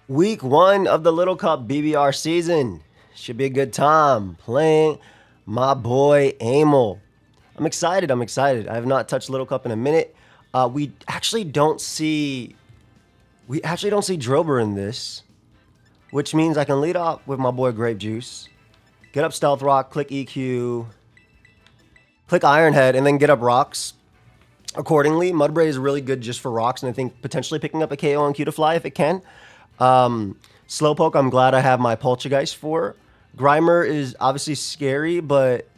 Week 1 of the Little Cup BBR season. Should be a good time playing my boy Aimel. I'm excited. I have not touched Little Cup in a minute. We actually don't see Drober in this, which means I can lead off with my boy Grape Juice, get up Stealth Rock, click EQ, click Iron Head, and then get up Rocks. Accordingly, Mudbray is really good just for rocks, and I think potentially picking up a KO on Cutiefly if it can. Slowpoke, I'm glad I have my Poltchageist for. Grimer is obviously scary, but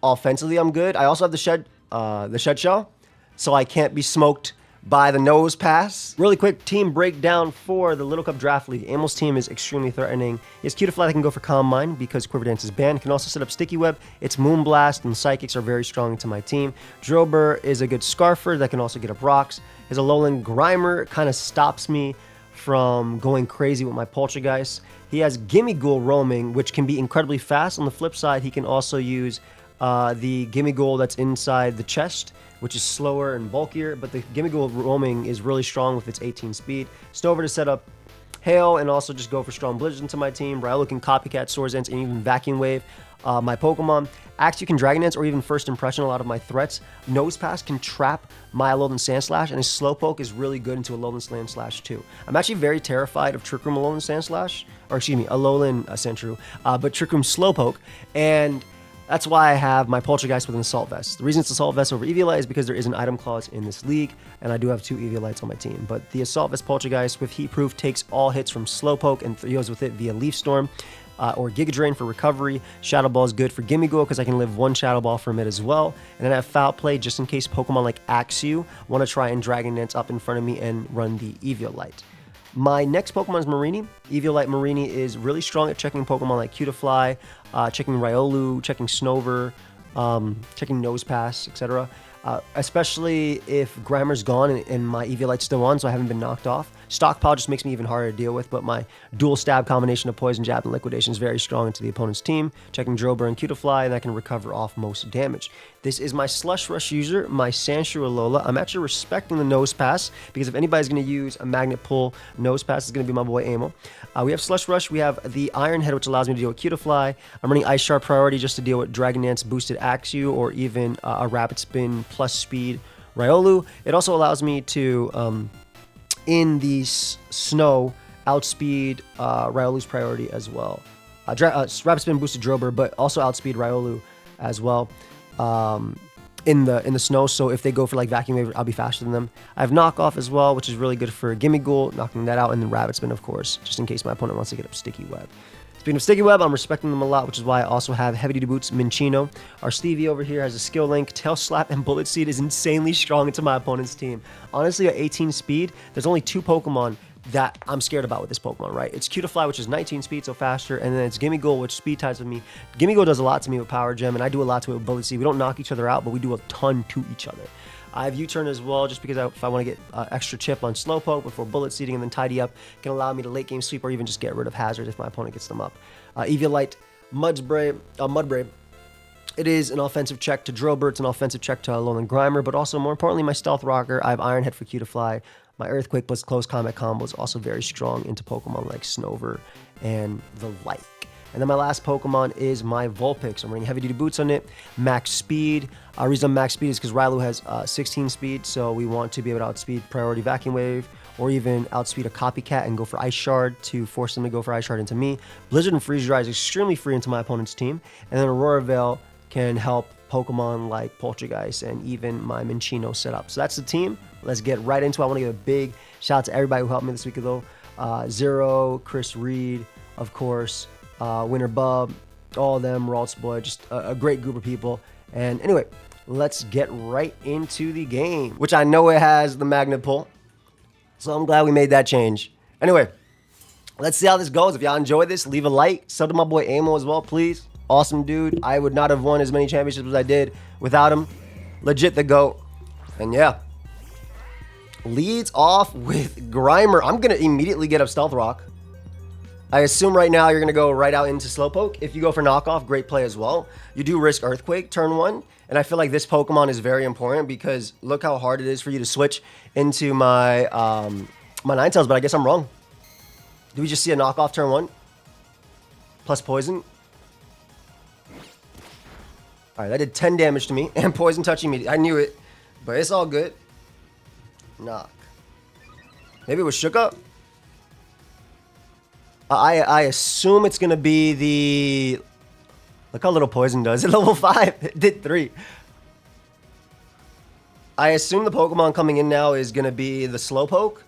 offensively I'm good. I also have the Shed Shell, so I can't be smoked by the nose pass. Really quick team breakdown for the Little Cup Draft League. Amel's team is extremely threatening. He has Cutiefly that can go for Calm Mind because Quiver Dance is banned. Can also set up Sticky Web. Its Moonblast and Psychics are very strong to my team. Drober is a good Scarfer that can also get up rocks. His Alolan Grimer kind of stops me from going crazy with my Poltchageist. He has Gimmighoul roaming, which can be incredibly fast. On the flip side, he can also use the Gimmighoul that's inside the chest, which is slower and bulkier, but the Gimmighoul roaming is really strong with its 18 speed. Stover to set up Hail and also just go for Strong Blizzard into my team. Raikou can Copycat, Swords Dance, and even Vacuum Wave my Pokemon. Axe, you can Dragon Dance or even First Impression a lot of my threats. Nose Pass can trap my Alolan Sandslash, and his Slowpoke is really good into Alolan Sandslash too. I'm actually very terrified of Trick Room Alolan Sandslash, or excuse me, Alolan Sandshrew, but Trick Room Slowpoke, and that's why I have my Poltergeist with an Assault Vest. The reason it's Assault Vest over Eviolite is because there is an item clause in this league, and I do have 2 Eviolites on my team. But the Assault Vest Poltergeist with Heat Proof takes all hits from Slowpoke and deals with it via Leaf Storm or Giga Drain for recovery. Shadow Ball is good for Gimmighoul because I can live 1 Shadow Ball from it as well. And then I have Foul Play just in case Pokemon like Axew want to try and Dragon Dance up in front of me and run the Eviolite. My next Pokemon is Marini. Eviolite Marini is really strong at checking Pokemon like Cutiefly, checking Riolu, checking Snover, checking Nose Pass, etc. Especially if Grimer's gone and my Eviolite's still on, so I haven't been knocked off. Stockpile just makes me even harder to deal with, but my dual stab combination of Poison Jab and Liquidation is very strong into the opponent's team. Checking Drober and Cutiefly, and I can recover off most damage. This is my Slush Rush user, my Sandshrew Alola. I'm actually respecting the Nose Pass, because if anybody's going to use a Magnet Pull Nose Pass, it's going to be my boy Aimel. We have Slush Rush, we have the Iron Head, which allows me to deal with Cutiefly. I'm running Ice Sharp Priority just to deal with Dragon Dance boosted Axew, or even a Rapid Spin plus speed Riolu. It also allows me to, in the snow, outspeed Riolu's priority as well. Rapid Spin boosted Drober, but also outspeed Riolu as well in the snow. So if they go for like Vacuum Wave, I'll be faster than them. I have Knockoff as well, which is really good for Gimmighoul, knocking that out, and then Rapid Spin, of course, just in case my opponent wants to get up Sticky Web. Speaking of Sticky Web, I'm respecting them a lot, which is why I also have Heavy Duty Boots Minchino. Our Stevie over here has a Skill Link. Tail Slap and Bullet Seed is insanely strong into my opponent's team. Honestly, at 18 speed, there's only 2 Pokemon that I'm scared about with this Pokemon, right? It's Cutiefly, which is 19 speed, so faster, and then it's Gimmighoul, which speed ties with me. Gimmighoul does a lot to me with Power Gem, and I do a lot to it with Bullet Seed. We don't knock each other out, but we do a ton to each other. I have U-Turn as well, just because if I want to get extra chip on Slowpoke before Bullet Seeding, and then Tidy Up can allow me to late game sweep or even just get rid of hazards if my opponent gets them up. Eviolite Mudbray. It is an offensive check to Drober, it's an offensive check to Alolan Grimer, but also more importantly, my Stealth Rocker. I have Iron Head for Cutiefly. My Earthquake plus Close Combat combo is also very strong into Pokemon like Snover and the like. And then my last Pokemon is my Vulpix. I'm running Heavy Duty Boots on it, max speed. Reason I'm max speed is because Riolu has 16 speed, so we want to be able to outspeed Priority Vacuum Wave, or even outspeed a Copycat and go for Ice Shard to force them to go for Ice Shard into me. Blizzard and Freeze Dry is extremely free into my opponent's team, and then Aurora Veil can help Pokemon like Poltchageist and even my Minchino setup. So that's the team. Let's get right into it. I want to give a big shout out to everybody who helped me this week, though. Zero, Chris Reed, of course, Winter Bub, all of them, Ralts Boy, just a great group of people. And anyway, let's get right into the game, which I know it has the Magnet Pull. So I'm glad we made that change. Anyway, let's see how this goes. If y'all enjoyed this, leave a like. Sub to my boy Aimel as well, please. Awesome dude. I would not have won as many championships as I did without him. Legit the GOAT. And yeah. Leads off with Grimer. I'm going to immediately get up Stealth Rock. I assume right now you're going to go right out into Slowpoke. If you go for Knockoff, great play as well. You do risk Earthquake turn 1. And I feel like this Pokemon is very important because look how hard it is for you to switch into my my Ninetales, but I guess I'm wrong. Do we just see a knockoff turn 1? Plus poison. Alright, that did 10 damage to me. And poison touching me. I knew it. But it's all good. Knock. Maybe it was shook up? I assume it's going to be the... Look how little poison does at level 5. It did 3. I assume the Pokemon coming in now is going to be the Slowpoke.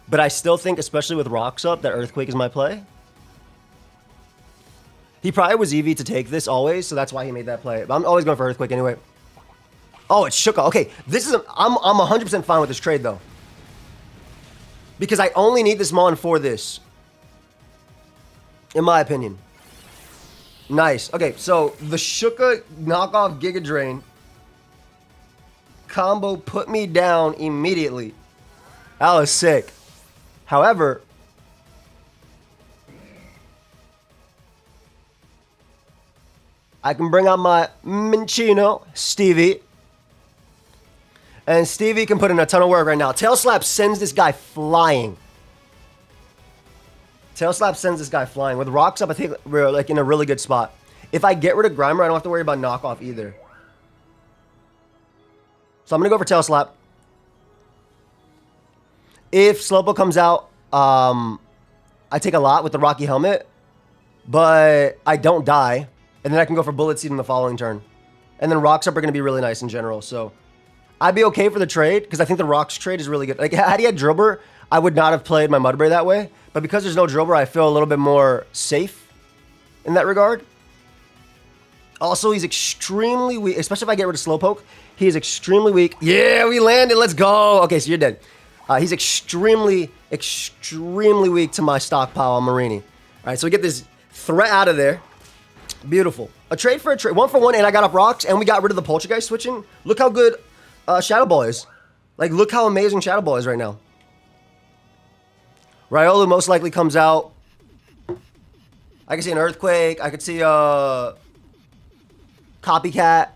But I still think, especially with rocks up, that Earthquake is my play. He probably was EV to take this always, so that's why he made that play. But I'm always going for Earthquake anyway. Oh, it's shook up. Okay, this is... I'm 100% fine with this trade, though. Because I only need this Mon for this. In my opinion. Nice. Okay, so the Shuka knockoff Giga Drain combo put me down immediately. That was sick. However, I can bring out my Minccino, Stevie. And Stevie can put in a ton of work right now. Tail Slap sends this guy flying. Tail Slap sends this guy flying. With rocks up, I think we're like in a really good spot. If I get rid of Grimer, I don't have to worry about knockoff either. So I'm going to go for Tail Slap. If Slowpoke comes out, I take a lot with the Rocky Helmet. But I don't die. And then I can go for Bullet Seed in the following turn. And then Rocks Up are going to be really nice in general. So I'd be okay for the trade because I think the Rocks trade is really good. Like, had he had Drillbur, I would not have played my Mudbray that way. But because there's no Drillbur, I feel a little bit more safe in that regard. Also, he's extremely weak, especially if I get rid of Slowpoke. He is extremely weak. Yeah, we landed. Let's go. Okay, so you're dead. He's extremely, extremely weak to my stockpile on Marini. All right, so we get this threat out of there. Beautiful. A trade for a trade. 1 for 1, and I got up rocks, and we got rid of the Poltchageist switching. Look how good Shadow Ball is. Like, look how amazing Shadow Ball is right now. Riolu most likely comes out. I can see an Earthquake. I could see a Copycat.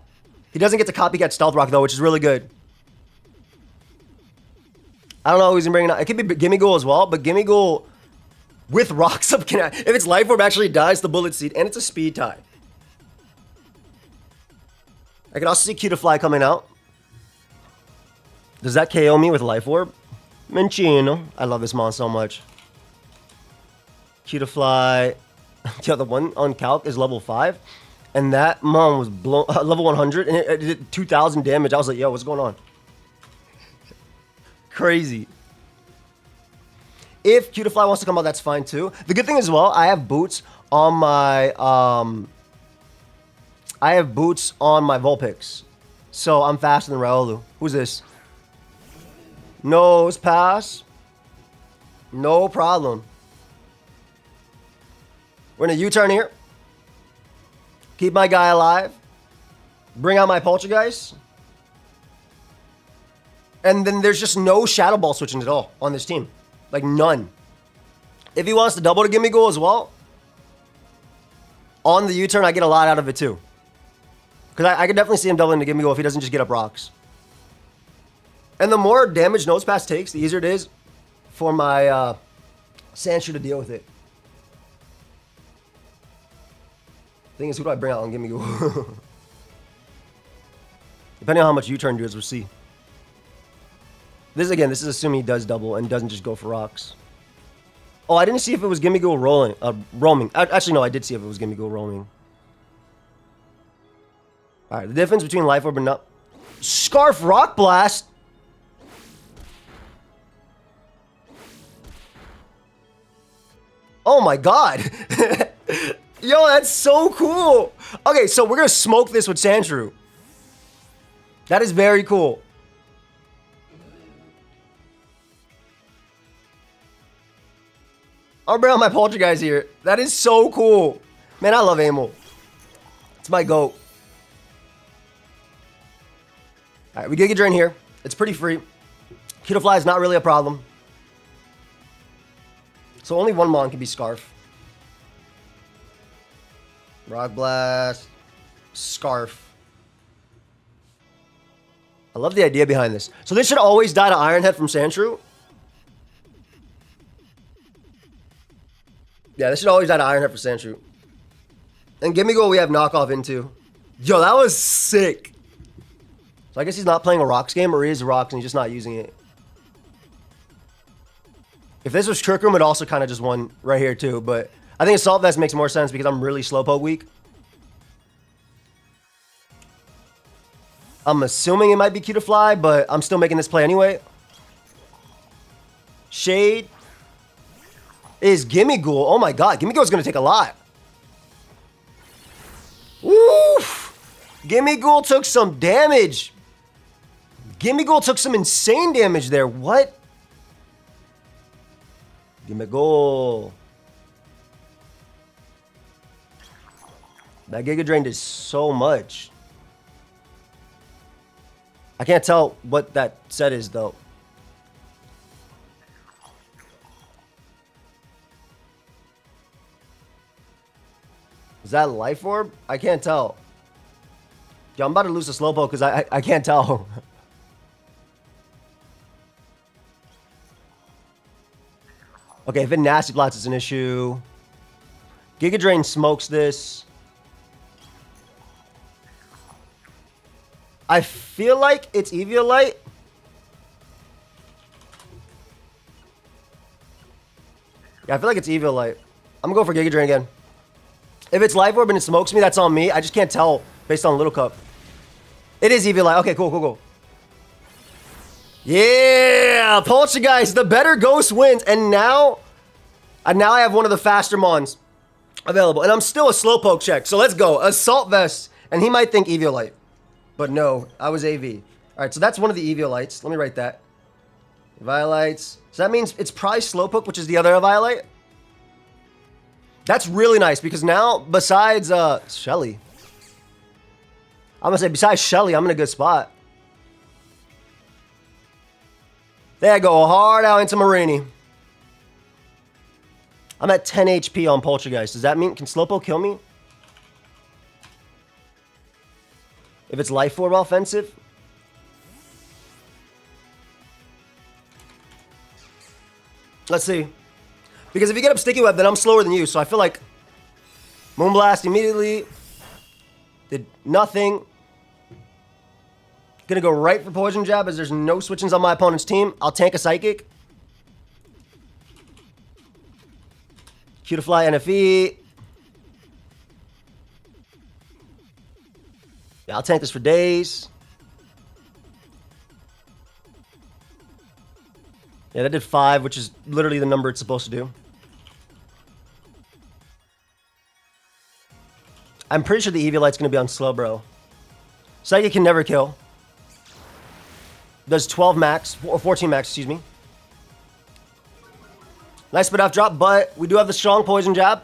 He doesn't get to Copycat Stealth Rock, though, which is really good. I don't know who he's bringing out. It could be Gimmighoul as well, but Gimmighoul with rocks up can... If its Life Orb actually dies, the Bullet Seed, and it's a speed tie. I could also see Cutiefly coming out. Does that KO me with Life Orb? Minccino. I love this mon so much. Cutiefly. Yeah, the one on Calc is level 5. And that mon was blown level 100 and it did 2,000 damage. I was like, yo, what's going on? Crazy. If Cutiefly wants to come out, that's fine too. The good thing as well, I have boots on my Vulpix. So I'm faster than Riolu. Who's this? Nose pass. No problem. We're in a U-turn here. Keep my guy alive. Bring out my Poltchageist. And then there's just no Shadow Ball switching at all on this team. Like, none. If he wants to double to Gimmighoul as well, on the U-turn, I get a lot out of it too. Because I could definitely see him doubling to Gimmighoul if he doesn't just get up rocks. And the more damage Nose Pass takes, the easier it is for my Sandshrew to deal with it. Thing is, who do I bring out on Gimmighoul? Depending on how much U-turn does, we'll see. This is assuming he does double and doesn't just go for rocks. Oh, I didn't see if it was Gimmighoul roaming. Actually, no, I did see if it was Gimmighoul roaming. Alright, the difference between Life Orb and not... Scarf Rock Blast! Oh my god! Yo, that's so cool! Okay, so we're gonna smoke this with Sandshrew. That is very cool. I'll bring out my Poltchageist here. That is so cool. Man, I love Aimel. It's my GOAT. Alright, we Giga Drain here. It's pretty free. Cutiefly is not really a problem. So only one mon can be Scarf. Rock Blast. Scarf. I love the idea behind this. So this should always die to Iron Head from Sandshrew. Yeah, this should always add Iron Head for Sandshrew. And Gimme Goal we have knockoff into. Yo, that was sick. So I guess he's not playing a Rocks game, or he is Rocks and he's just not using it. If this was Trick Room, it also kind of just won right here too. But I think Assault Vest makes more sense because I'm really Slowpoke weak. I'm assuming it might be Cutiefly, but I'm still making this play anyway. Shade is Gimme Ghoul. Oh my god, Gimme Ghoul is going to take a lot. Woof! Gimme Ghoul took some damage. Gimme Ghoul took some insane damage there. What? Gimme Ghoul. That Giga Drain did so much. I can't tell what that set is though. Is that Life Orb? I can't tell. Yo, I'm about to lose a Slowpoke because I can't tell. Okay, if it Nasty Plots is an issue. Giga Drain smokes this. I feel like it's Eviolite. Yeah, I feel like it's Eviolite. I'm gonna go for Giga Drain again. If it's Life Orb and it smokes me, that's on me. I just can't tell based on Little Cup. It is Eviolite. Okay, cool, cool, cool. Yeah, Poltchageist, the better ghost wins. And now I have one of the faster Mons available. And I'm still a Slowpoke check. So let's go. Assault Vest. And he might think Eviolite. But no, I was AV. All right, so that's one of the Eviolites. Let me write that. Violites. So that means it's probably Slowpoke, which is the other Violite. That's really nice because now, besides Shelly, I'm going to say besides Shelly, I'm in a good spot. There I go, hard out into Marini. I'm at 10 HP on Poltchageist. Does that mean, can Slowpoke kill me? If it's Life Orb offensive? Let's see. Because if you get up Sticky Web, then I'm slower than you. So I feel like Moonblast immediately did nothing. Gonna go right for Poison Jab as there's no switchings on my opponent's team. I'll tank a Psychic. Cutiefly NFE. Yeah, I'll tank this for days. Yeah, that did 5, which is literally the number it's supposed to do. I'm pretty sure the Eviolite's going to be on slow, bro. Psychic can never kill. Does 12 max, or 14 max, excuse me. Nice spit off drop, but we do have the strong Poison Jab.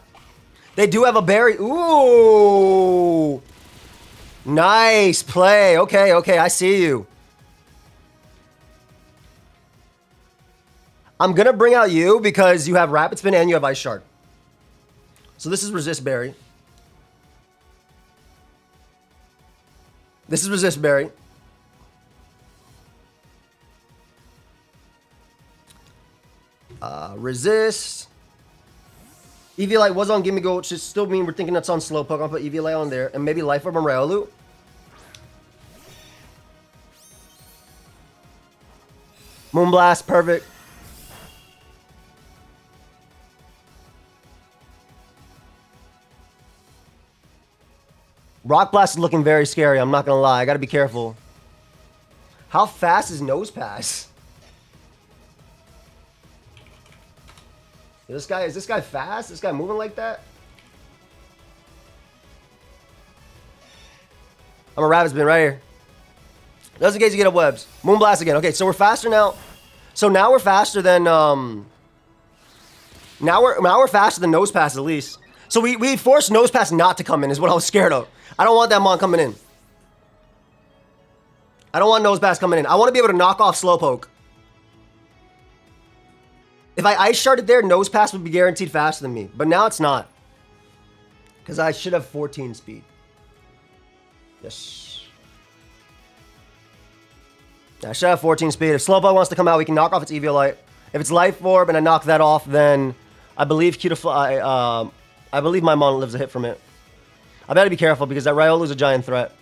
They do have a berry. Ooh. Nice play. Okay, okay, I see you. I'm going to bring out you because you have Rapid Spin and you have Ice Shard. So this is Resist Berry. This is Resist Berry. Resist. Eviolite was on Gimme Go, which is still mean we're thinking that's on Slowpoke. I'll put Eviolite on there. And maybe Life Orb on Riolu. Moonblast, perfect. Rock Blast is looking very scary, I'm not gonna lie. I gotta be careful. How fast is Nose Pass? Is this guy fast? This guy moving like that? I'm a Rabbit Spin right here. Just in case you get up webs. Moonblast again. Okay, so we're faster now. So now we're faster than now we're faster than Nose Pass at least. So we forced Nose Pass not to come in is what I was scared of. I don't want that Mon coming in. I don't want Nose Pass coming in. I want to be able to knock off Slowpoke. If I Ice Sharded there, Nose Pass would be guaranteed faster than me. But now it's not. Because I should have 14 speed. Yes. I should have 14 speed. If Slowpoke wants to come out, we can knock off its Eviolite. If it's Life Orb and I knock that off, then I believe I believe my Mon lives a hit from it. I better be careful because that Riolu is a giant threat.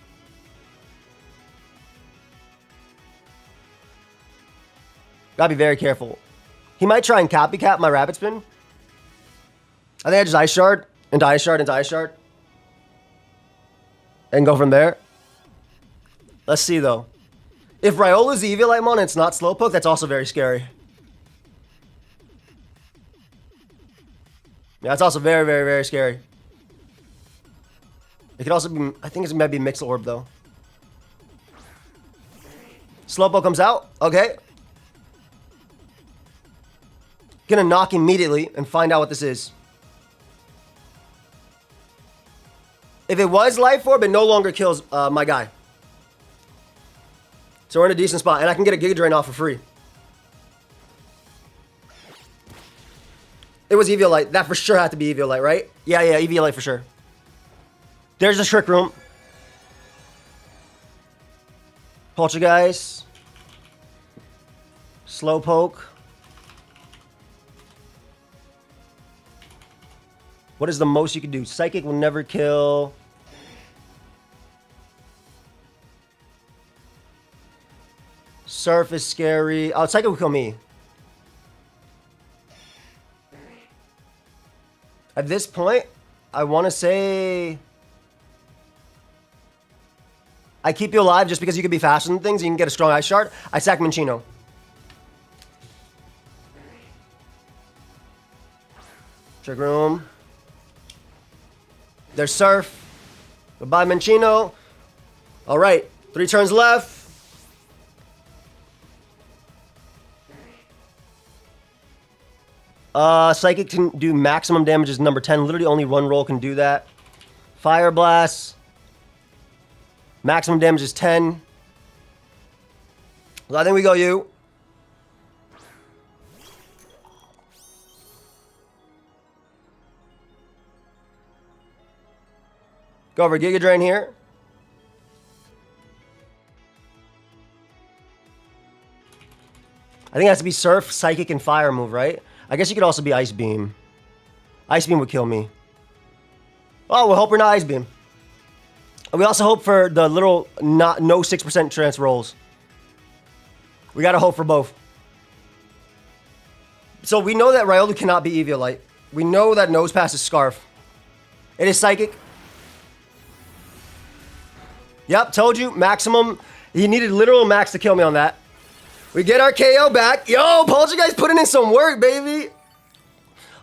Gotta be very careful. He might try and copycat my Rapid Spin. I think I just Ice Shard into Ice Shard into Ice Shard. And go from there. Let's see though. If Riolu's the Eviolite Mon and it's not Slowpoke, that's also very scary. Yeah, that's also very, very, very scary. It could also be, I think it's maybe Mix Orb though. Slowpoke comes out. Okay. Gonna knock immediately and find out what this is. If it was Life Orb, it no longer kills my guy. So we're in a decent spot. And I can get a Giga Drain off for free. It was Eviolite. That for sure had to be Eviolite, right? Yeah, Eviolite for sure. There's the Trick Room. Poltchageist. Slowpoke. What is the most you can do? Psychic will never kill. Surf is scary. Oh, Psychic will kill me. At this point, I want to say I keep you alive just because you can be faster than things. You can get a strong Ice Shard. I sack Minccino. Trick Room. There's Surf. Goodbye, Minccino. All right, 3 turns left. Psychic can do maximum damage as number 10. Literally only one roll can do that. Fire Blast. Maximum damage is 10. So I think we go you. Go over Giga Drain here. I think it has to be Surf, Psychic, and Fire move, right? I guess you could also be Ice Beam. Ice Beam would kill me. Oh, we'll hope we're not Ice Beam. We also hope for the little no 6% chance rolls. We gotta hope for both. So we know that Riolu cannot be Eviolite. We know that Nose Pass is Scarf. It is Psychic. Yep, told you. Maximum. He needed literal max to kill me on that. We get our KO back. Yo, Poltchageist putting in some work, baby.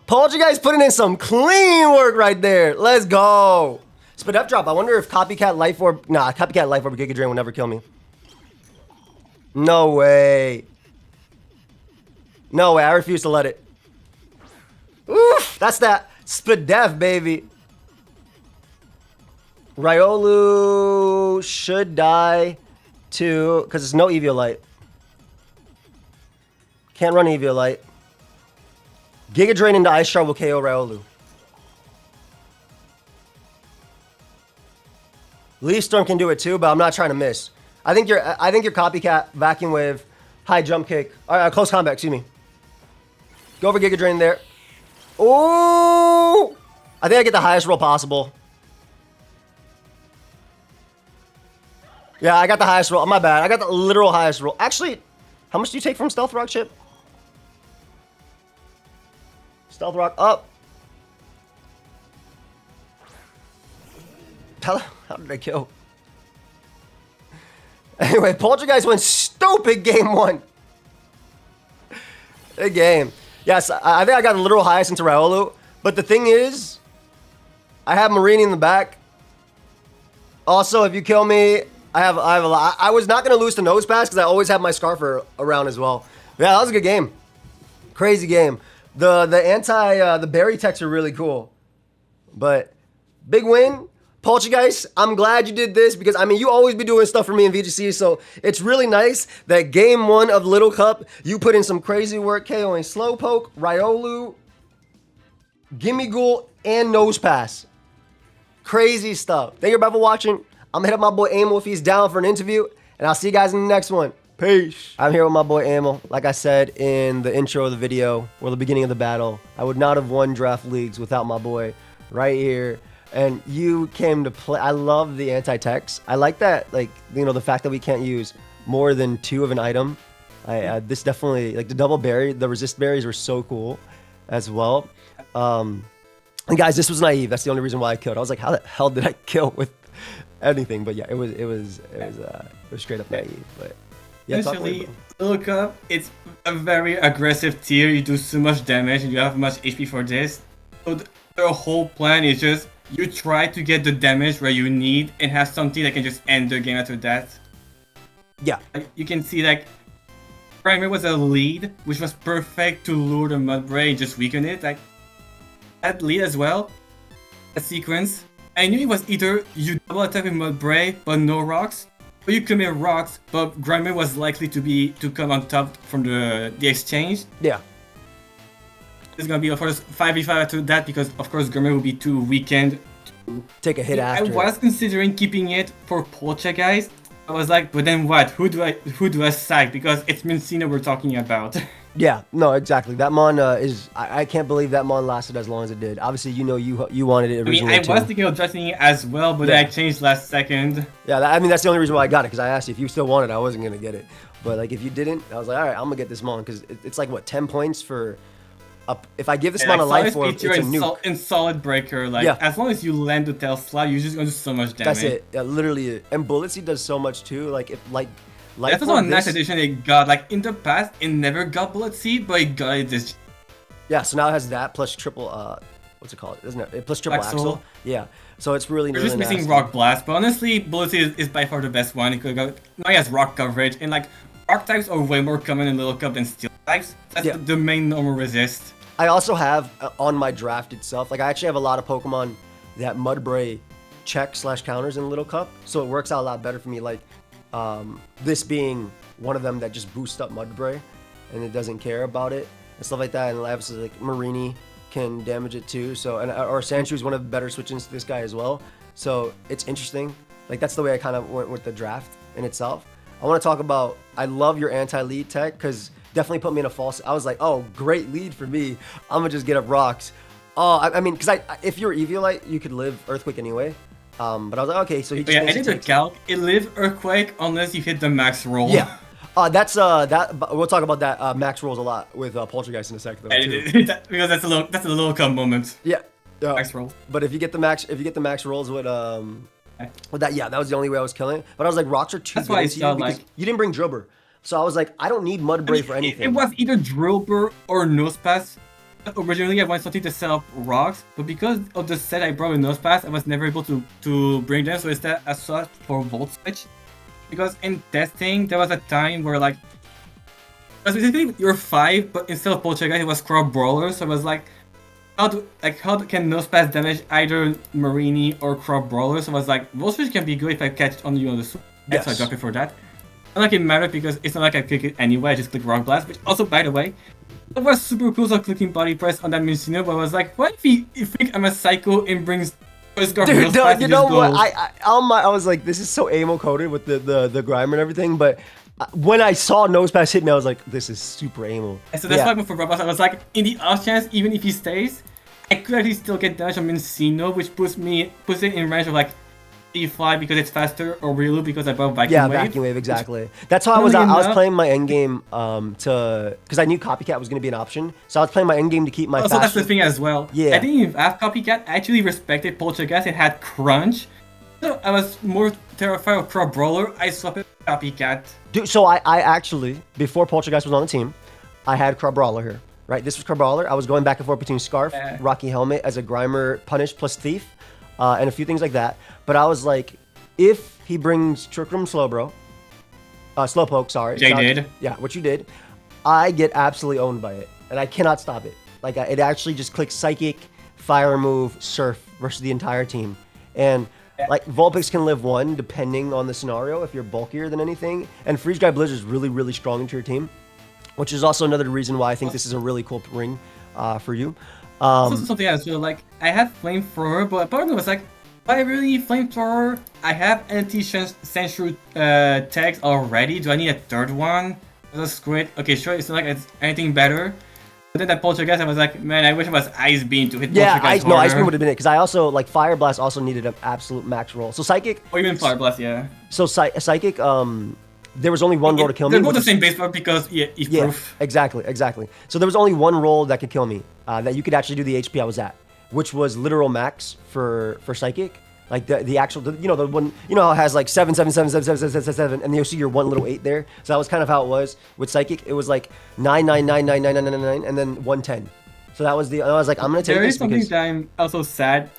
Poltchageist putting in some clean work right there. Let's go. Spit up drop. I wonder if Copycat Life Orb... Nah, Copycat Life Orb Giga Drain will never kill me. No way. No way. I refuse to let it. Oof. That's that Spadef, baby. Riolu should die too, because it's no Eviolite. Can't run Eviolite. Giga Drain into Ice Shard will KO Riolu. Leaf Storm can do it too, but I'm not trying to miss. I think your Copycat Vacuum Wave, high jump kick. All right, close combat, excuse me. Go over Giga Drain there. Oh! I think I get the highest roll possible. Yeah, I got the highest roll. My bad. I got the literal highest roll. Actually, how much do you take from Stealth Rock, Chip? Stealth Rock up. How did I kill? Anyway, Poltchageist went stupid game 1. Good game. Yes, I think I got the literal highest into Riolu. But the thing is, I have Marini in the back. Also, if you kill me, I have a lot. I was not going to lose to Nose Pass because I always have my Scarfer around as well. Yeah, that was a good game. Crazy game. The berry techs are really cool. But big win. Poltchageist, I'm glad you did this because, I mean, you always be doing stuff for me in VGC, so it's really nice that game 1 of Little Cup, you put in some crazy work, KOing Slowpoke, Riolu, Gimmighoul, and Nose Pass. Crazy stuff. Thank you everybody for watching. I'm gonna hit up my boy Aimel if he's down for an interview, and I'll see you guys in the next one. Peace. Peace. I'm here with my boy Aimel. Like I said in the intro of the video, or the beginning of the battle, I would not have won draft leagues without my boy right here. And you came to play. I love the anti-text. I like that, like, you know, the fact that we can't use more than 2 of an item. This definitely, like the double berry, the resist berries were so cool as well. And guys, this was naive. That's the only reason why I killed. I was like, how the hell did I kill with anything? But yeah, it was straight up naive. But yeah, essentially, look up. It's a very aggressive tier. You do so much damage, and you have much HP for this. So the whole plan is just you try to get the damage where you need, and have something that can just end the game after that. Yeah, you can see like Primer was a lead, which was perfect to lure the Mudbray and just weaken it. Like that lead as well, that sequence. I knew it was either you double attack with Mudbray but no rocks, or you commit rocks, but Grimer was likely to come on top from the exchange. Yeah. It's gonna be of course 5v5 after that because of course Grimer will be too weakened to take a hit after. I was considering keeping it for Poltchageist. I was like, but then what? Who do I sack? Because it's Mincino we're talking about. Yeah, no, exactly. That mon is. I can't believe that mon lasted as long as it did. Obviously, you know, you wanted it originally. I mean, I was thinking of drafting it as well, but then I changed last second. Yeah, I mean, that's the only reason why I got it, because I asked you if you still wanted it. I wasn't gonna get it, but like if you didn't, I was like, all right, I'm gonna get this mon because it's like what 10 points for. If I give this mon a life orb, it's a nuke. In solid breaker, like as long as you land the tail slap, you're just gonna do so much damage. That's it. Yeah, literally. And Bullet Seed does so much too. Like if like. That's also a nice addition it got. Like in the past, it never got Bullet Seed, but it got it this. Yeah, so now it has that plus triple. What's it called? Isn't it plus triple axle? Yeah. So it's really. We're just missing nasty. Rock Blast, but honestly, Bullet Seed is by far the best one. Now he has rock coverage, and like rock types are way more common in Little Cup than steel types. That's the main normal resist. I also have on my draft itself, like I actually have a lot of Pokemon that Mudbray check / counters in Little Cup, so it works out a lot better for me. Like this being one of them that just boosts up Mudbray and it doesn't care about it and stuff like that. And obviously like Marini can damage it too. So or Sandshrew is one of the better switch-ins to this guy as well. So it's interesting. Like that's the way I kind of went with the draft in itself. I want to talk about. I love your anti-lead tech because. Definitely put me in a false. I was like, oh, great lead for me. I'm gonna just get up rocks. Oh, I mean, because if you're Eviolite, you could live Earthquake anyway. But I was like, okay, so he just. Yeah, I did the calc. It lives Earthquake unless you hit the max roll. Yeah. That's that. We'll talk about that max rolls a lot with Poltchageist in a second though. Too. Because that's a little come moment. Yeah. Max roll. But if you get the max rolls with that, yeah, that was the only way I was killing it. But I was like, rocks are too. That's why I felt like you didn't bring Drillbur. So I was like, I don't need Mudbray for anything. It was either Drillbur or Nosepass. Originally, I wanted something to set up rocks, but because of the set I brought with Nosepass, I was never able to bring them. So instead, I sought for Volt Switch. Because in testing, there was a time where like, basically you're 5, but instead of Poltchageist, it was Crop Brawler. So I was like, how can Nosepass damage either Marini or Crop Brawler? So I was like, Volt Switch can be good if I catch it on you on the switch. So I dropped it for that. Not like it mattered because it's not like I click it anyway, I just click Rock Blast, which also, by the way, it was super cool, so clicking Body Press on that Mincino, but I was like, what if he think I'm a psycho and brings Dude, you know what, I was like, this is so Aimel coded with the Grimer and everything, but when I saw Nosepass hit me, I was like, this is super Aimel. So that's why I went for Rock Blast. I was like, in the off chance, even if he stays, I could actually still get damage on Mincino, which puts it in range of like E5 because it's faster, or Riolu because I brought Vacuum Wave. Yeah, Vacuum Wave, exactly. That's how I was playing my endgame because I knew Copycat was going to be an option. So I was playing my endgame to keep my Also, that's the thing as well. Yeah. I didn't even have Copycat. I actually respected Poltchageist and had Crunch. So I was more terrified of Crop Brawler. I swapped it with Copycat. Dude, so I actually, before Poltchageist was on the team, I had Crop Brawler here. Right, this was Crop Brawler. I was going back and forth between Scarf, Rocky Helmet as a Grimer, Punish plus Thief. And a few things like that. But I was like, if he brings Trick Room Slowpoke, sorry. Jay did. Yeah, what you did. I get absolutely owned by it. And I cannot stop it. Like, it actually just clicks Psychic, Fire Move, Surf versus the entire team. And, like, Vulpix can live 1 depending on the scenario if you're bulkier than anything. And Freeze Guy Blizzard is really, really strong into your team. Which is also another reason why I think this is a really cool ring for you. Also something else, like, I had Flamethrower, but part of me was like, I really Flamethrower. I have anti-Sandshrew tags already. Do I need a third one? That's great. Okay, sure. It's not like it's anything better. But then that Poltchageist, I was like, man, I wish it was Ice Beam to hit Yeah, Poltchageist no, Ice harder. Beam would have been it because I also like Fire Blast also needed an absolute max roll. So Psychic. Or even Fire Blast, yeah. So Psychic. There was only one roll to kill me. They're both the same base part because EF proof. Exactly. So there was only one roll that could kill me. That you could actually do the HP I was at, which was literal max for Psychic. Like the actual, the one, how it has like 7, 7, 7, 7, 7, 7, 7, 7, and you'll see your one little 8 there. So that was kind of how it was with Psychic. It was like 9, 9, 9, 9, 9, 9, 9, 9, and then 110. So that was I was like, I'm gonna take There this is something because that I'm also sad.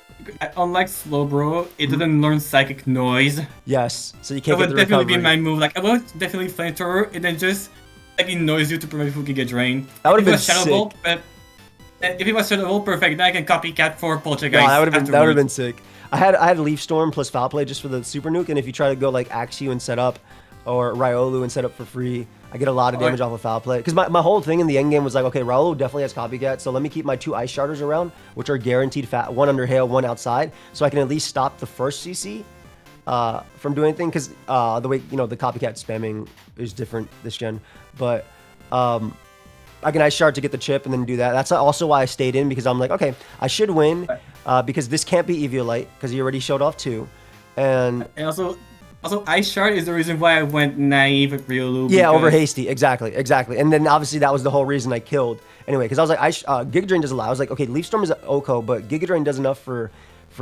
Unlike Slowbro, it doesn't learn Psychic Noise. yes, so you That can't get would the definitely recovery. be my move. Like I would definitely Flamethrower and then just like noise you to prevent people can get drained. That would've If it been was Shadow sick. Bolt, but if it was Shadow Bolt, perfect. Then I can copycat for Poltchageist. No, that would have afterwards. been sick. I had Leaf Storm plus Foul Play just for the Super Nuke, and if you try to go like Axew and set up, or Riolu and set up for free, I get a lot of damage off of Foul Play. Because my whole thing in the end game was like, okay, Riolu definitely has Copycat, so let me keep my 2 Ice Sharders around, which are guaranteed fat, one under Hail, one outside, so I can at least stop the first CC from doing anything. Because the way the Copycat spamming is different this gen, but I can Ice Shard to get the chip and then do that. That's also why I stayed in, because I'm like, okay, I should win because this can't be Eviolite because he already showed off 2, and also Ice Shard is the reason why I went naive with Riolu. yeah, over hasty, exactly, and then obviously that was the whole reason I killed anyway, because I was like, Giga Drain does a lot. I was like, okay, Leaf Storm is an OCO, but Giga Drain does enough for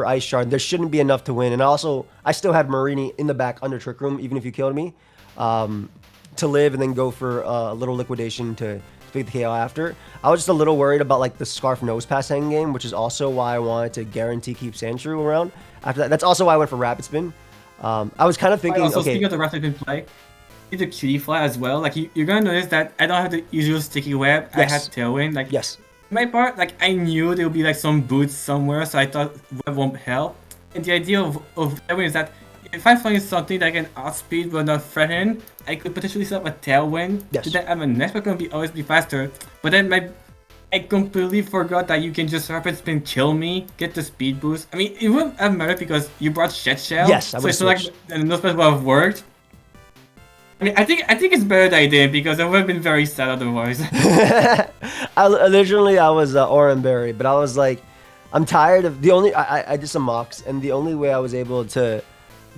Ice Shard. There shouldn't be enough to win, and I still had Marini in the back under Trick Room, even if you killed me, to live and then go for a little liquidation to beat the KO after. I was just a little worried about like the Scarf Nose Pass hang game, which is also why I wanted to guarantee keep Sandshrew around after that. That's also why I went for Rapid Spin. I was kind of thinking, Also, okay, speaking of the Rapid Spin play, the Cutie Fly as well. Like you're gonna notice that I don't have the usual sticky web. Yes. I have Tailwind. Like yes, my part, like I knew there would be like some boots somewhere, so I thought web won't help. And the idea of Tailwind is that if I find something that can outspeed but not threaten, I could potentially set up a Tailwind. Yes. So that my next one can always be faster. But then I completely forgot that you can just Rapid Spin kill me, get the speed boost. I mean, it wouldn't have mattered because you brought Shed Shell. Yes, I so would've it's not like switched. the no spell would have worked. I mean, I think it's better that I did because I would have been very sad otherwise. Originally I was Oranberry, but I was like, I'm tired of I did some mocks, and the only way I was able to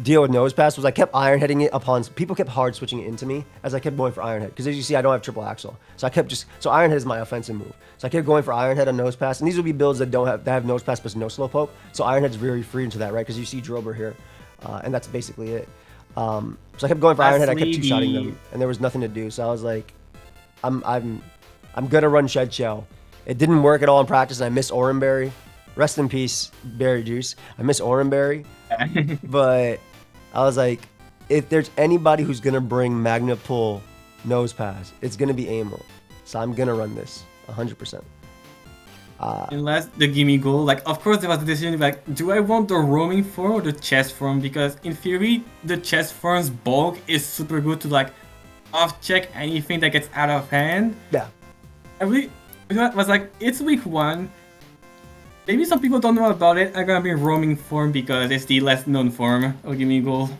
deal with Nose Pass was I kept Iron Heading it upon people kept hard switching it into me as I kept going for Iron Head, because as you see I don't have triple axle, so I kept so Iron Head is my offensive move, so I kept going for Iron Head on Nose Pass, and these would be builds that have Nose Pass but no Slowpoke, so Iron Head's very free into that, right? Because you see Drober here, and that's basically it. So I kept going for Iron Head, I kept 2-shotting them, and there was nothing to do, so I was like, I'm gonna run Shed Shell. It didn't work at all in practice, and I miss Oranberry. Rest in peace, Berry Juice. I miss Oranberry. But I was like, if there's anybody who's gonna bring Magna Pull Nose Pass, it's gonna be Aimel. So I'm gonna run this 100%. Unless the gimme goal, like of course there was the decision like, do I want the roaming form or the chest form? Because in theory, the chest form's bulk is super good to like off check anything that gets out of hand. Yeah. I really was like, it's week 1. Maybe some people don't know about it. I'm gonna be roaming form because it's the less known form of gimme goal.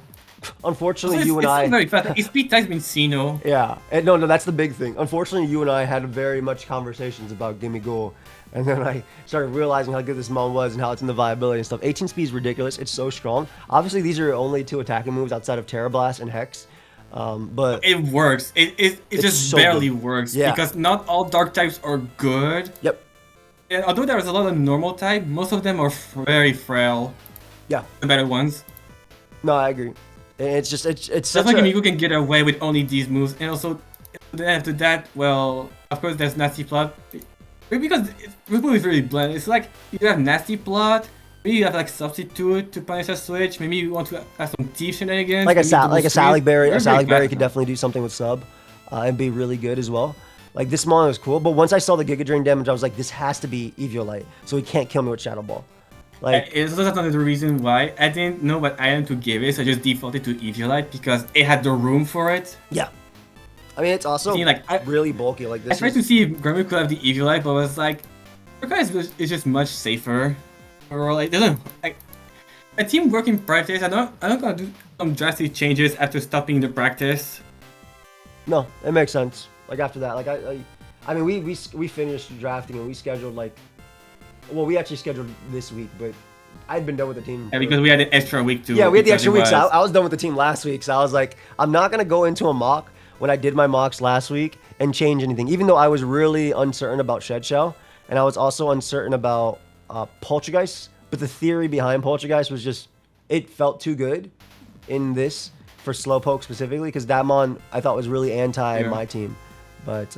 Unfortunately, Also, you and it's I. very fast. Its speed type's Mincino. Yeah. And no, that's the big thing. Unfortunately, you and I had very much conversations about Gimme Goal. And then I started realizing how good this mon was and how it's in the viability and stuff. 18 speed is ridiculous. It's so strong. Obviously, these are only 2 attacking moves outside of Terra Blast and Hex. But It works. It just so barely good. works. Yeah. Because not all dark types are good. Yep. And although there is a lot of normal type, most of them are very frail. Yeah. The better ones. No, I agree. It's just it's That's such like a Amigo can get away with only these moves, and also then after that, well, of course there's Nasty Plot. Because this move is really bland. It's like you have Nasty Plot, maybe you have like Substitute to punish a switch. Maybe you want to have some Thief shenanigans. like a maybe Salic Berry. A Salic Berry could definitely. definitely do something with sub and be really good as well. Like this mon was cool, but once I saw the Giga Drain damage, I was like, this has to be Eviolite, so he can't kill me with Shadow Ball. Like It's also another reason why I didn't know what item to give it, so I just defaulted to Eviolite because it had the room for it. yeah, I mean it's also See, like, really bulky. Like I this. tried to see if Grammy could have the Eviolite, but I was like, Urka is just much safer. Or like, doesn't like a team work in practice. I'm not gonna do some drastic changes after stopping the practice. No, it makes sense. Like after that, like I mean, we finished drafting and we scheduled like, well, we actually scheduled this week, but I'd been done with the team. Yeah, because we had an extra week to. Yeah, we had the extra week, so I was done with the team last week. So I was like, I'm not gonna go into a mock when I did my mocks last week and change anything, even though I was really uncertain about Shed Shell, and I was also uncertain about Poltchageist. But the theory behind Poltchageist was just, it felt too good in this for Slowpoke specifically, because that mon I thought was really anti my team. But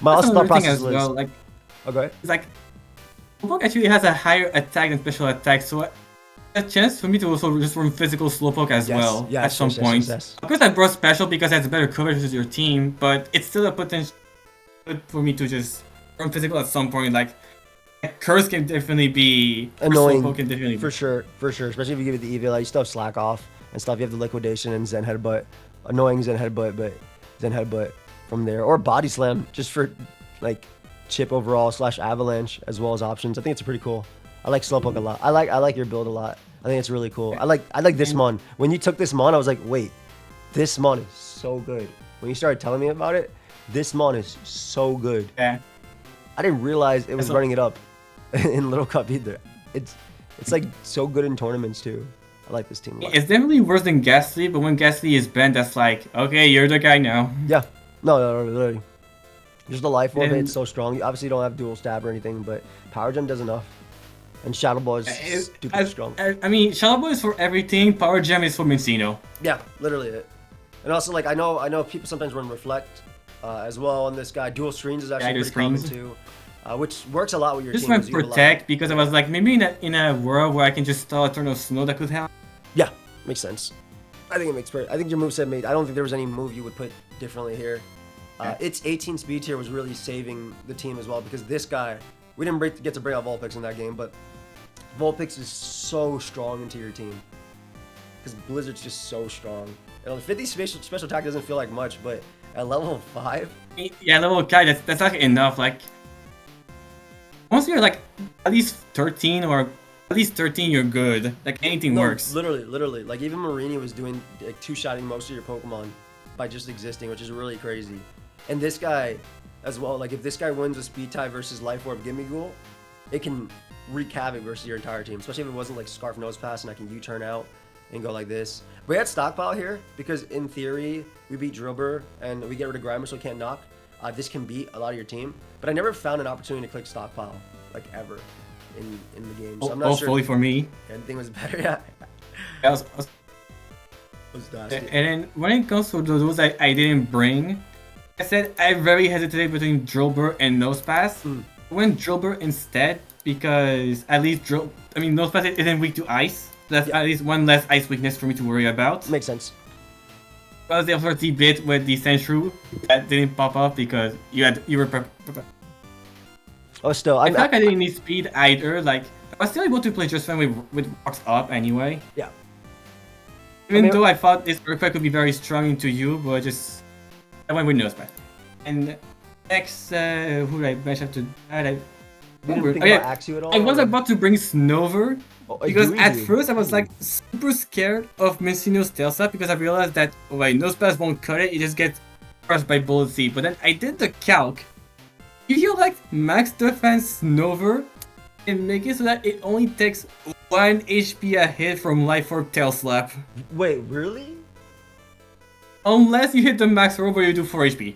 my also thought process was well, like, okay. It's like Slowpoke actually has a higher attack than special attack, so a chance for me to also just run physical Slowpoke as well at some point. Of course, I brought special because it has better coverage with your team, but it's still a potential for me to just run physical at some point. Like, Curse can definitely be annoying. Slowpoke can definitely for sure, especially if you give it the EV. You still have Slack Off and stuff. You have the Liquidation and Zen Headbutt, annoying Zen Headbutt, but Zen Headbutt from there, or Body Slam just for like chip overall / Avalanche as well as options. I think it's pretty cool. I like Slowpoke a lot. I like your build a lot. I think it's really cool. I like this mon. When you took this mon, I was like, wait, this mon is so good. When you started telling me about it, this mon is so good. Yeah. I didn't realize it was running it up in Little Cup either. It's like so good in tournaments too. I like this team a lot. It's definitely worse than Ghastly, but when Ghastly is banned, that's like, okay, you're the guy now. Yeah. No, literally. Just the life orb, it's so strong. You obviously don't have dual stab or anything, but Power Gem does enough. And Shadow Ball is stupid strong. I mean, Shadow Ball is for everything. Power Gem is for Mincino. Yeah, literally it. And also, like, I know people sometimes run Reflect as well on this guy. Dual Screens is actually pretty common too, which works a lot with your team. Just went Protect because I was like, maybe in a world where I can just stall Eternal Snow, that could help. Yeah, makes sense. I think it makes I think your moveset made. I don't think there was any move you would put differently here. Its 18 speed tier was really saving the team as well, because this guy, we didn't get to bring out Vulpix in that game, but Vulpix is so strong into your team because Blizzard's just so strong. And 50 special attack doesn't feel like much, but at level 5, yeah, level 5, that's like enough. Like, once you're like at least 13 or at least 13, you're good. Like, anything works. Literally. Like, even Marini was doing like two-shotting most of your Pokemon by just existing, which is really crazy. And this guy as well, like, if this guy wins a speed tie versus Life Orb Gimmighoul, it can wreak havoc versus your entire team, especially if it wasn't like Scarf Nose Pass and I can U-turn out and go like this. We had Stockpile here because in theory we beat Drillbur and we get rid of Grimer so we can't knock. This can beat a lot of your team, but I never found an opportunity to click Stockpile like ever in the game. So I'm not sure. Hopefully for me, anything was better. Yeah. And then when it comes to those I didn't bring, I said I very hesitated between Drillbur and Nosepass. I went Drillbur instead because at least Nosepass isn't weak to ice. That's at least one less ice weakness for me to worry about. Makes sense. Plus the authority bit with the Sandshrew that didn't pop up because you were Oh, still, I feel like I didn't need speed either. Like, I was still able to play just fine with rocks up anyway. Yeah. Even though I thought this Earthquake could be very strong into you, but I went with Nosepass. And next, who did I mention to add? I was about to bring Snover. Because at first I was like super scared of Mincino's Tail Slap because I realized that Nosepass won't cut it, it just gets crushed by Bullet Seed. But then I did the calc. If you like max defense Snover and make it so that it only takes 1 HP a hit from Life Orb Tail Slap. Wait, really? Unless you hit the max roll where you do 4 HP.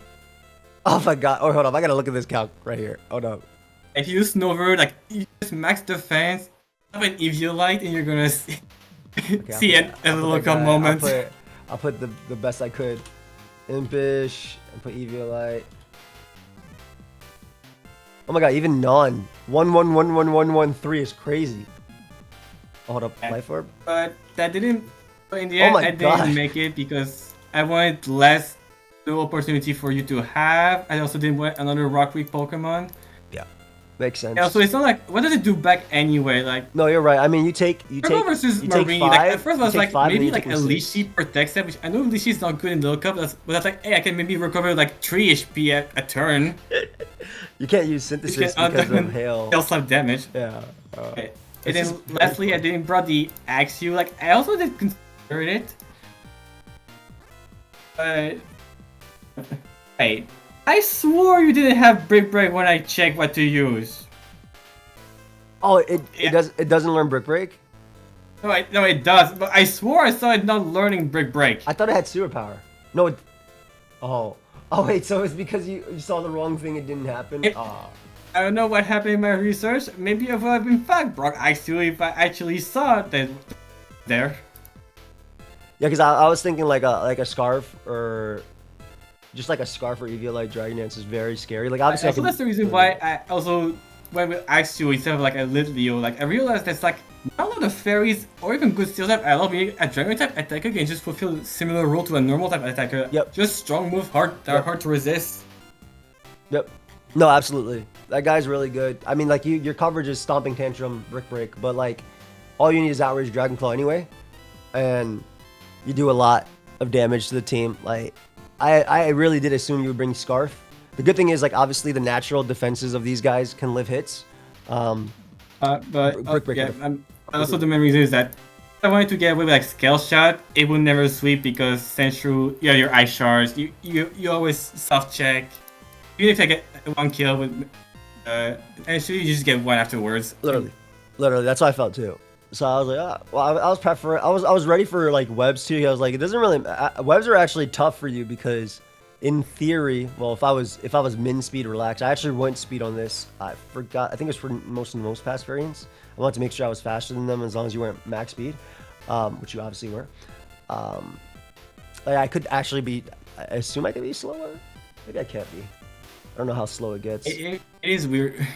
Oh my god. Oh, hold on. I gotta look at this calc right here. Oh no. If you use Snover, like, you just max defense, have an Eviolite, and you're gonna see, a little calm moment. I'll put the best I could. Impish, and put Eviolite. Oh my god, even non. 1-1-1-1-1-1-3 is crazy. Oh, hold up, Life Orb? But that didn't, in the end, I didn't make it because I wanted less opportunity for you to have. I also didn't want another Rock Week Pokemon. Yeah. Makes sense. Yeah, so it's not like, what does it do back anyway? Like, no, you're right. I mean, you take versus Marine. Like, at first I was like, maybe like a Leashy protects it, which I know Leashy's not good in the cup, but that's like, hey, I can maybe recover like 3 HP a turn. You can't use Synthesis because of Hail. Hail Slap damage. Yeah. Okay. And This then is very lastly, I funny. didn't brought the Eiscue. Like I also did consider it, but hey, I swore you didn't have Brick Break when I checked what to use. Oh, it Yeah. doesn't learn Brick Break? No, it does. But I swore I saw it not learning Brick Break. I thought it had sewer power. No, oh. Oh, wait, so it's because you saw the wrong thing, it didn't happen? Ah. I don't know what happened in my research. Maybe I would have in fact brought Eiscue if I actually saw it there. Yeah, because I was thinking like a scarf or just like a scarf or Eviolite Dragon Dance is very scary. Like obviously, Also, that's the reason why I also went with Eiscue instead of like a Lit Leo. Like I realized there's like not a lot of fairies or even good steel type. I love being a dragon type attacker can just fulfill similar role to a normal type attacker. Yep. Just strong moves, that are hard to resist. Yep. No, absolutely. That guy's really good. I mean, like your coverage is Stomping Tantrum, Brick Break, but like all you need is Outrage Dragon Claw anyway, and you do a lot of damage to the team. Like I really did assume you would bring Scarf. The good thing is like obviously the natural defenses of these guys can live hits. Brick Break. Yeah. Also, the main reason is that if I wanted to get away with like Scale Shot, it would never sweep because Senshu, yeah, your Ice Shards, you always soft check. Even if I get one kill with, actually you just get one afterwards. Literally, that's how I felt too. So I was like, well, I was prepped for it. I was ready for like webs too. I was like, it doesn't really. Webs are actually tough for you because, in theory, well, if I was min speed relaxed, I actually went speed on this. I forgot. I think it was for most fast variants. I wanted to make sure I was faster than them as long as you weren't max speed, which you obviously were. Like I could actually be. I assume I could be slower. Maybe I can't be. I don't know how slow it gets. It is weird.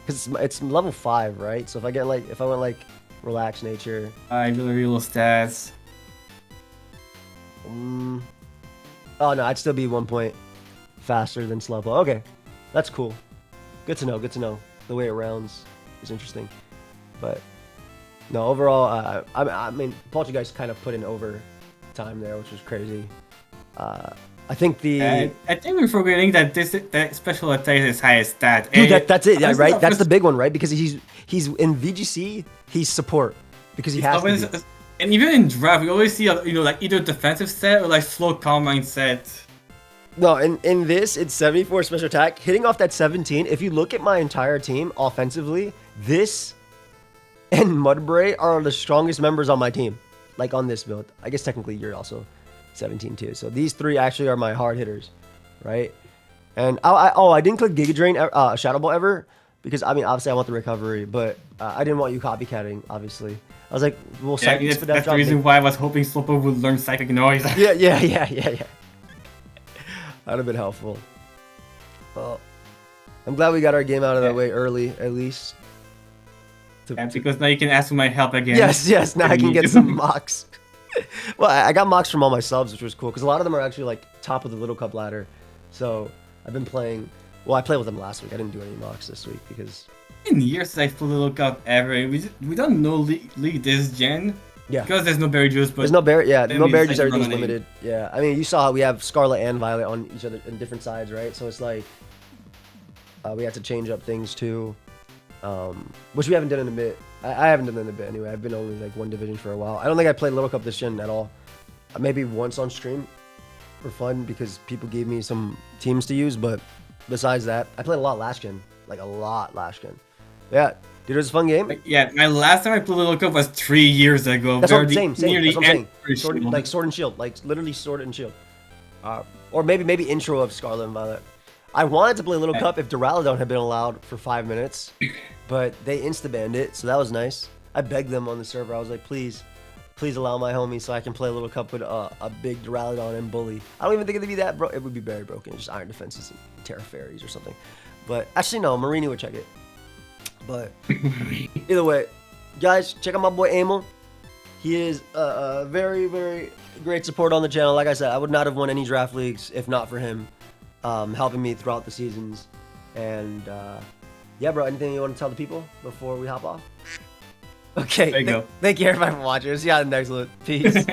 Cause it's level 5, right? So if I went like relaxed nature. I really real stats. Oh no, I'd still be 1 point faster than Slowpoke. Okay, that's cool. Good to know. Good to know. The way it rounds is interesting. But no, overall, I mean, Poltchageist kind of put in over time there, which was crazy. I think I think we're forgetting that that special attack is highest stat. Dude, that's it, yeah, right? That's the big one, right? Because he's in VGC, he's support because he has to be. And even in draft, we always see like either defensive set or like slow calm mindset. No, in this, it's 74 special attack, hitting off that 17. If you look at my entire team offensively, this and Mudbray are the strongest members on my team. Like on this build, I guess technically you're also 17 too. So these three actually are my hard hitters, right? And I didn't click Giga Drain Shadow Ball ever because I mean obviously I want the recovery, but I didn't want you copycatting. Obviously, I was like, we'll that's the reason why I was hoping Slowpoke would learn Psychic Noise. Yeah. That'd have been helpful. Well, I'm glad we got our game out of the way early, at least. Because now you can ask for my help again. Yes. Now I can get some mocks. Well, I got mocks from all my subs, which was cool because a lot of them are actually like top of the Little Cup ladder. So I've been playing. Well, I played with them last week. I didn't do any mocks this week because. In years since I played Little Cup ever, we don't know league this gen. Yeah. Because there's no berry juice, but there's no berry. Yeah, no berry juice. Everything's running. limited. Yeah, I mean, you saw how we have Scarlet and Violet on each other in different sides, right? So it's like we have to change up things too, which we haven't done in a bit. I haven't done it in a bit anyway. I've been only like one division for a while. I don't think I played Little Cup this gen at all. Maybe once on stream for fun because people gave me some teams to use. But besides that, I played a lot last gen, like a lot last gen. Yeah, dude, it was a fun game. Yeah, my last time I played Little Cup was 3 years ago. That's what I'm saying. Nearly That's what I'm saying. Like Sword and Shield, like literally Sword and Shield. Or maybe intro of Scarlet and Violet. I wanted to play Little Cup if Duraludon had been allowed for 5 minutes, but they insta-banned it, so that was nice. I begged them on the server. I was like, please allow my homie so I can play Little Cup with a big Duraludon and Bully. I don't even think it'd be that it would be very broken. Just Iron Defenses and Terra Fairies or something. But actually, no, Marini would check it. But either way, guys, check out my boy Aimel. He is a very, very great support on the channel. Like I said, I would not have won any draft leagues if not for him helping me throughout the seasons. And yeah, bro, anything you want to tell the people before we hop off? Okay, there you go. Thank you everybody for watching. See you on the next one. Peace.